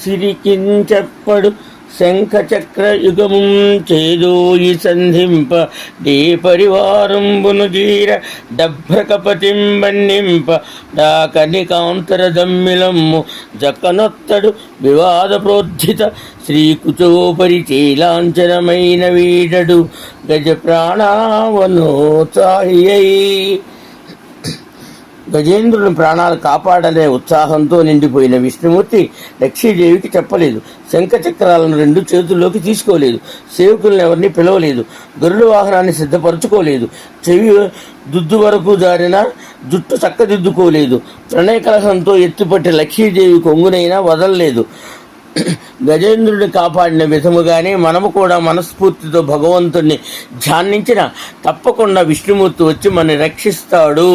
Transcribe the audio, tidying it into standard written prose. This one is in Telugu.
సిరికించెప్పడు శంఖచక్రయుగము చేదోయి సంధింప దే పరివారంబును జీర డభ్రకపతిం బన్నింప డాకనికాంతర దమ్మిలమ్ము జక్కనొత్తడు వివాద ప్రోద్ధిత శ్రీకుచోపరి చీలాంచనమైన వీడడు గజ ప్రాణావనోత్సాహ్యై. గజేంద్రుని ప్రాణాలు కాపాడనే ఉత్సాహంతో నిండిపోయిన విష్ణుమూర్తి లక్ష్మీదేవికి చెప్పలేదు. శంఖచక్రాలను 2 చేతుల్లోకి తీసుకోలేదు. సేవకులను ఎవరిని పిలవలేదు. గరుడ వాహనాన్ని సిద్ధపరచుకోలేదు. చెవి దుద్దు వరకు జారిన జుట్టు చక్కదిద్దుకోలేదు. ప్రణయ కలహంతో ఎత్తిపట్టి లక్ష్మీదేవి కొంగునైనా వదలలేదు. గజేంద్రుడిని కాపాడిన విధముగానే మనము కూడా మనస్ఫూర్తితో భగవంతుణ్ణి ధ్యానించిన తప్పకుండా విష్ణుమూర్తి వచ్చి మనని రక్షిస్తాడు.